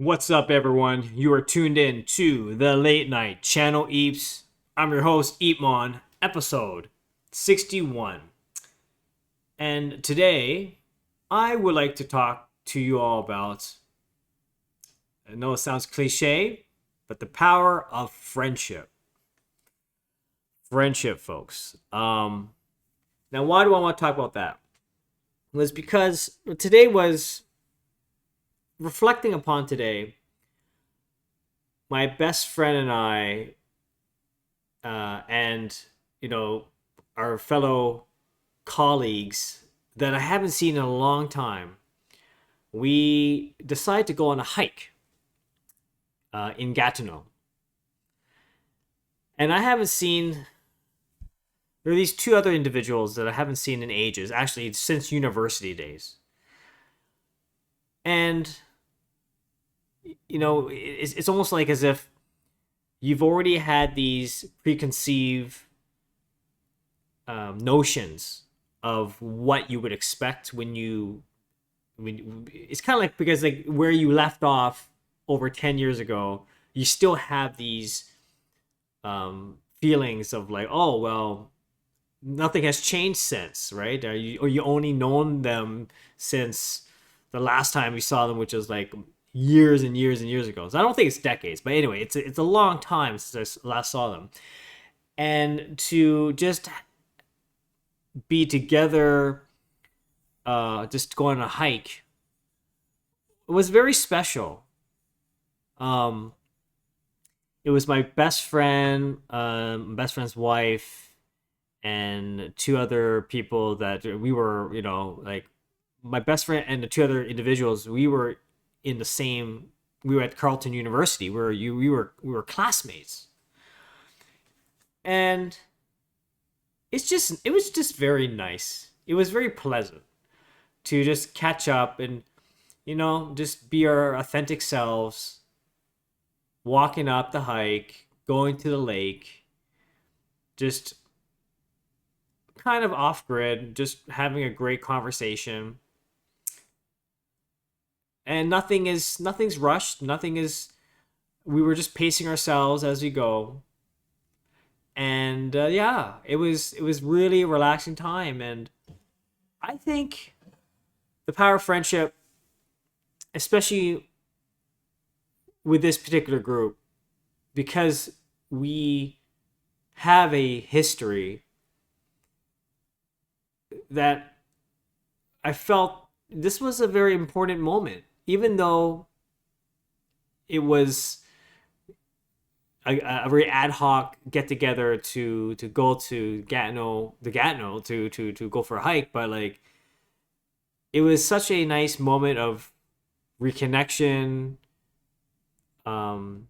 What's up, everyone? You are tuned in to the Late Night Channel Eeps. I'm your host, EEPMON, episode 61. And today, I would like to talk to you all about, I know it sounds cliche, but the power of friendship. Friendship, folks. Now, why do I want to talk about that? Was because today was reflecting upon today. My best friend and I, and our fellow colleagues that I haven't seen in a long time, we decided to go on a hike in Gatineau. And I haven't seen. There are these two other individuals that I haven't seen in ages, actually since university days. And it's almost like as if you've already had these preconceived notions of what you would expect it's kind of like, because like where you left off over 10 years ago, you still have these feelings of like, oh well, nothing has changed since, right? Or you only known them since the last time you saw them, which was like years and years and years ago. So I don't think it's decades, but anyway, it's a long time since I last saw them. And to just be together, just go on a hike, it was very special. Um, it was my best friend, best friend's wife, and two other people that we were, like my best friend and the two other individuals. We were in the same. We were at Carleton University, where we were classmates, and it was just very nice. It was very pleasant to just catch up and just be our authentic selves, walking up the hike, going to the lake, just kind of off grid, just having a great conversation. And nothing's rushed. Nothing is. We were just pacing ourselves as we go, and yeah, it was really a relaxing time. And I think the power of friendship, especially with this particular group, because we have a history that I felt this was a very important moment, even though it was a very ad hoc get together to go to Gatineau to go for a hike. But like, it was such a nice moment of reconnection, and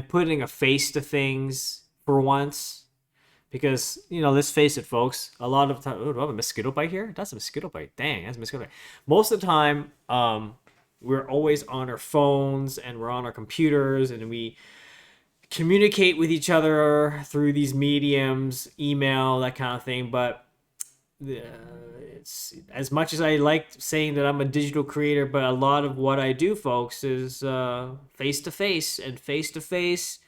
putting a face to things for once. Because let's face it, folks. A lot of time, oh, do I have a mosquito bite here? That's a mosquito bite. Dang, that's a mosquito bite. Most of the time, we're always on our phones and we're on our computers, and we communicate with each other through these mediums, email, that kind of thing. But it's, as much as I like saying that I'm a digital creator, but a lot of what I do, folks, is face to face, and face to face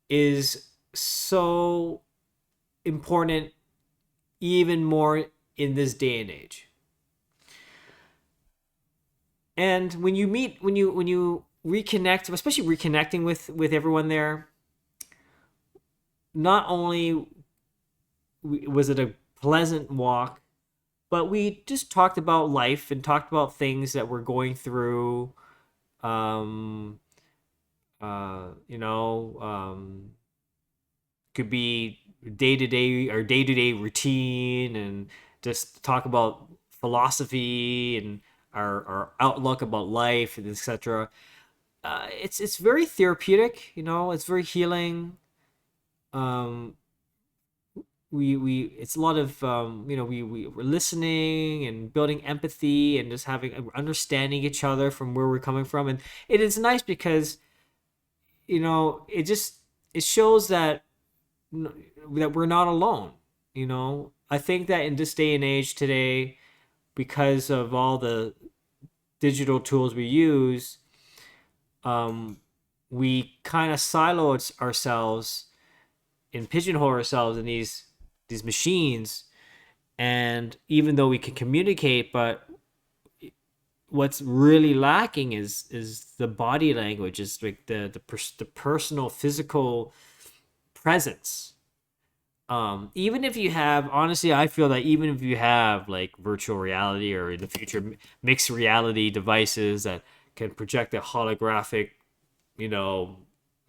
is so important, even more in this day and age. And when you meet, when you reconnect, especially reconnecting with everyone there, not only was it a pleasant walk, but we just talked about life and talked about things that we're going through. Um, could be day to day routine, and just talk about philosophy and our outlook about life, and etc. It's very therapeutic. It's very healing. Um, we it's a lot of we're listening and building empathy and just having understanding each other from where we're coming from. And it is nice because it shows that we're not alone. I think that in this day and age today, because of all the digital tools we use, um, we kind of silo ourselves and pigeonhole ourselves in these machines. And even though we can communicate, but what's really lacking is the body language, is like the personal physical presence. Even if you have, honestly, I feel that even if you have like virtual reality or in the future mixed reality devices that can project a holographic, you know,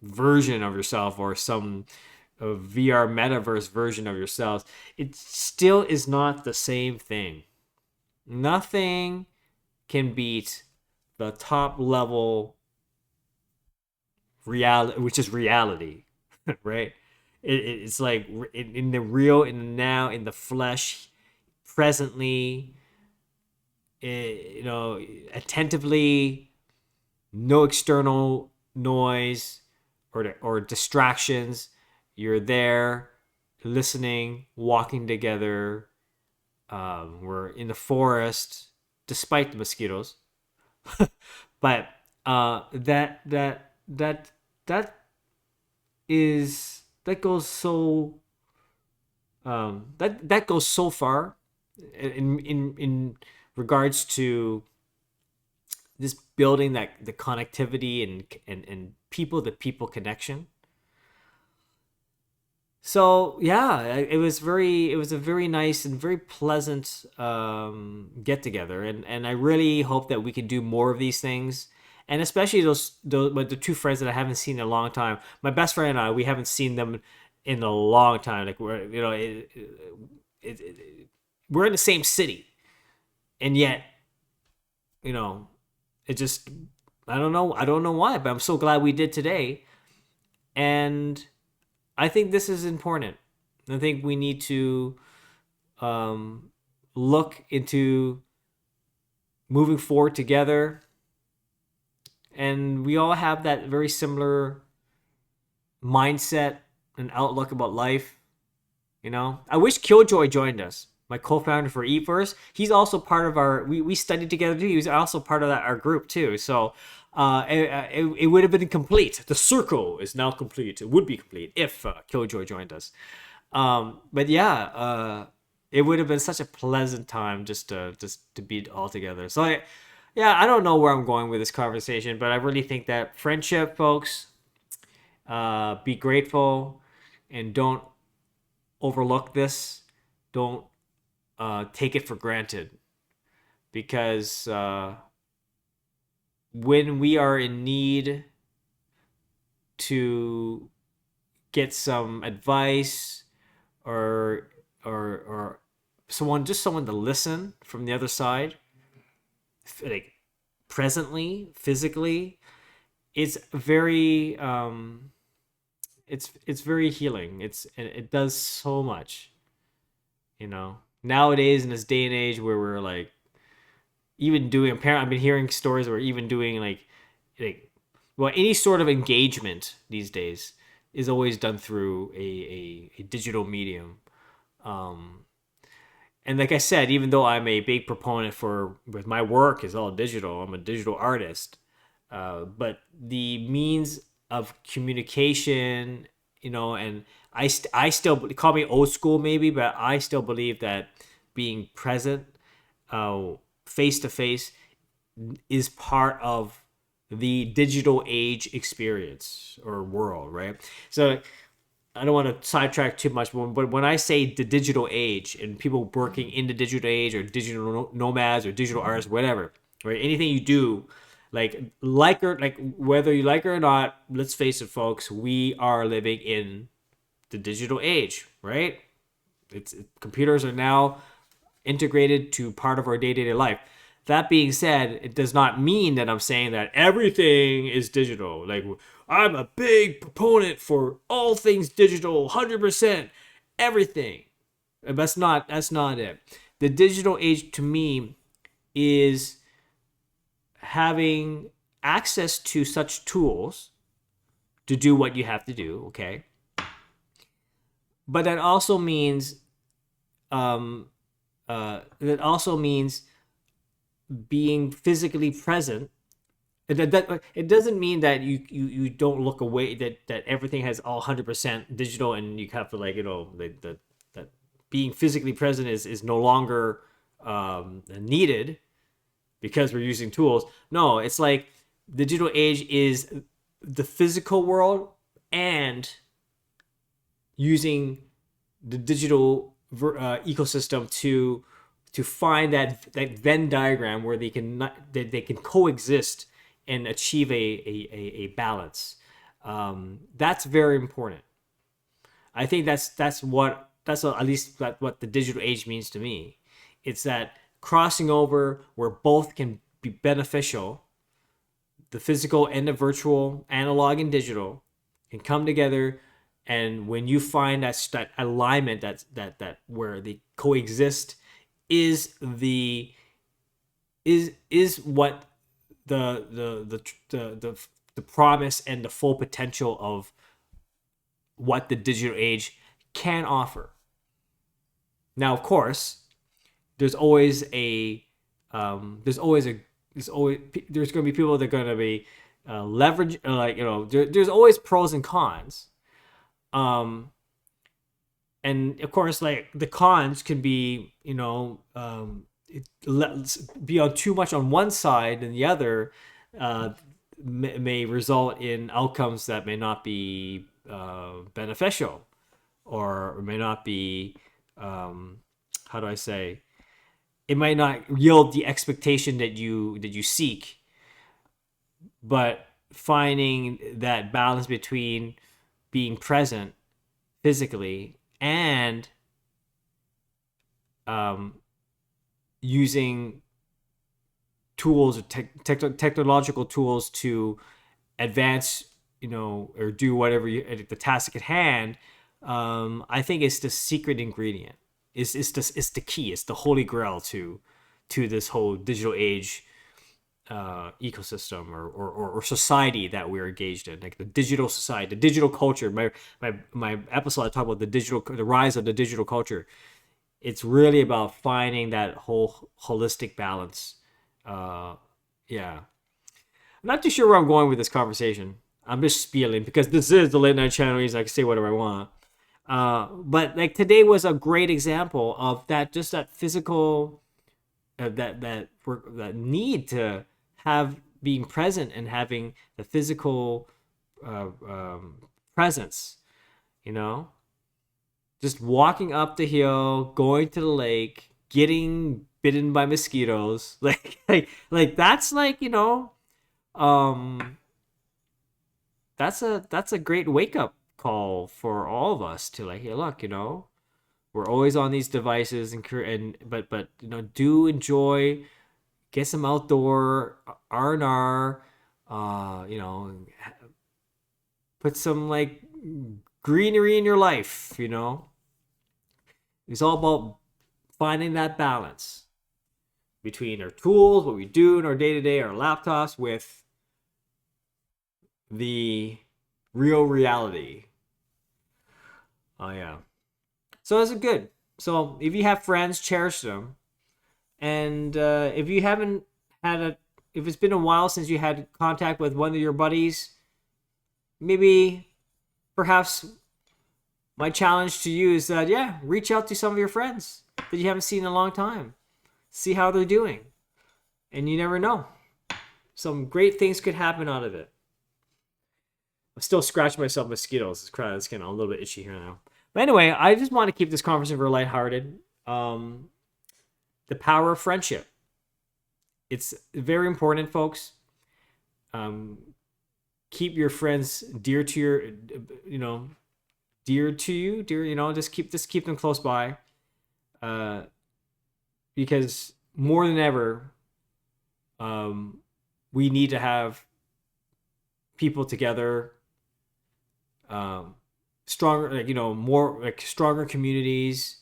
version of yourself, or some VR metaverse version of yourself, it still is not the same thing. Nothing can beat the top level reality, which is reality, right? It's like in the real, in the now, in the flesh, presently, you know, attentively, no external noise or distractions. You're there, listening, walking together. We're in the forest, despite the mosquitoes. But that is that goes so that goes so far in regards to this building, that the connectivity and people to people connection. So yeah, it was a very nice and very pleasant get together, and I really hope that we can do more of these things, and especially those but the two friends that I haven't seen in a long time. My best friend and I, we haven't seen them in a long time. Like we're, you know, we're in the same city, and yet, you know, it just, I don't know why, but I'm so glad we did today. And I think this is important. I think we need to um, look into moving forward together. And we all have that very similar mindset and outlook about life. You know, I wish Killjoy joined us, my co-founder for Everse. He's also part of our. We studied together too. He was also part of our group too. So it would have been complete. The circle is now complete. It would be complete if Killjoy joined us. But yeah, it would have been such a pleasant time just to be all together. So yeah, I don't know where I'm going with this conversation, but I really think that friendship, folks, be grateful and don't overlook this. Don't take it for granted, because when we are in need to get some advice, or or someone to listen from the other side, like presently, physically, it's very it's very healing. It does so much, you know. Nowadays, in this day and age where we're like even doing, apparently I've been hearing stories where even doing like well, any sort of engagement these days is always done through a digital medium. um and like I said, even though I'm a big proponent for, with my work is all digital, I'm a digital artist, but the means of communication, you know, and I still, call me old school maybe, but I still believe that being present, face to face, is part of the digital age experience or world, right? So I don't want to sidetrack too much, but when I say the digital age and people working in the digital age, or digital nomads or digital artists, whatever, right? Anything you do, like whether you like it or not, let's face it, folks, we are living in the digital age, right? Computers are now integrated to part of our day-to-day life. That being said, it does not mean that I'm saying that everything is digital. Like, I'm a big proponent for all things digital, 100%, everything. That's not it. The digital age to me is having access to such tools to do what you have to do, okay? But um that also means being physically present It doesn't mean that you don't look away, that everything has all 100% digital and you have to, like, that being physically present is no longer needed because we're using tools. No, it's like digital age is the physical world and using the digital ecosystem to find that Venn diagram where they can coexist and achieve a balance. That's very important. I think at least what the digital age means to me. It's that crossing over where both can be beneficial. The physical and the virtual, analog and digital, can come together, and when you find that alignment, that where they coexist, is what the promise and the full potential of what the digital age can offer. Now, of course, there's always a there's always a there's going to be people that are going to be leverage, like, there's always pros and cons. And of course, like, the cons can be, be on too much on one side, and the other may result in outcomes that may not be beneficial, or may not be, how do I say, it might not yield the expectation that you seek. But finding that balance between being present physically and using tools or technological tools to advance, or do whatever the task at hand, I think it's the secret ingredient. It's the key. It's the holy grail to this whole digital age ecosystem or society that we're engaged in, like the digital society, the digital culture. My episode, I talk about the rise of the digital culture. It's really about finding that whole holistic balance. Yeah, I'm not too sure where I'm going with this conversation. I'm just spieling because this is the late night channel. I can say whatever I want. But like today was a great example of that, just that physical, that need to have being present and having the physical presence, just walking up the hill, going to the lake, getting bitten by mosquitoes, like that's like, that's a great wake up call for all of us to, like, hey, look, we're always on these devices but do enjoy, get some outdoor R&R, put some, like, greenery in your life. It's all about finding that balance between our tools, what we do in our day-to-day, our laptops, with the real reality. Oh yeah. So is it good? So if you have friends, cherish them. And if you haven't if it's been a while since you had contact with one of your buddies, maybe, perhaps, my challenge to you is that, yeah, reach out to some of your friends that you haven't seen in a long time. See how they're doing. And you never know. Some great things could happen out of it. I'm still scratching myself with mosquitoes. It's getting a little bit itchy here now. But anyway, I just want to keep this conversation very lighthearted. The power of friendship. It's very important, folks. Keep your friends dear to you. Just keep them close by. Because more than ever, we need to have people together, stronger, more like stronger communities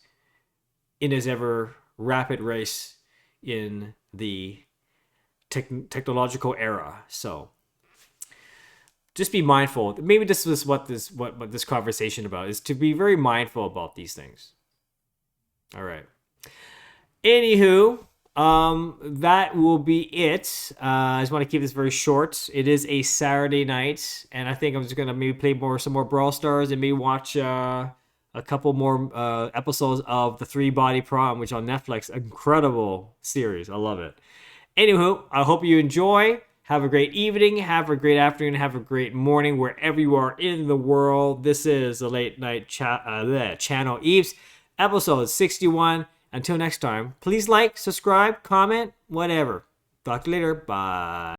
in as ever rapid race in the technological era. So just be mindful. Maybe this is what this conversation about is, to be very mindful about these things. All right. Anywho, That will be it. I just want to keep this very short. It is a Saturday night, and I think I'm just gonna maybe play some more Brawl Stars, and maybe watch a couple more episodes of the Three Body Prom, which on Netflix, incredible series. I love it. Anywho, I hope you enjoy. Have a great evening. Have a great afternoon. Have a great morning wherever you are in the world. This is the Late Night Channel Eps, episode 61. Until next time, please like, subscribe, comment, whatever. Talk to you later. Bye.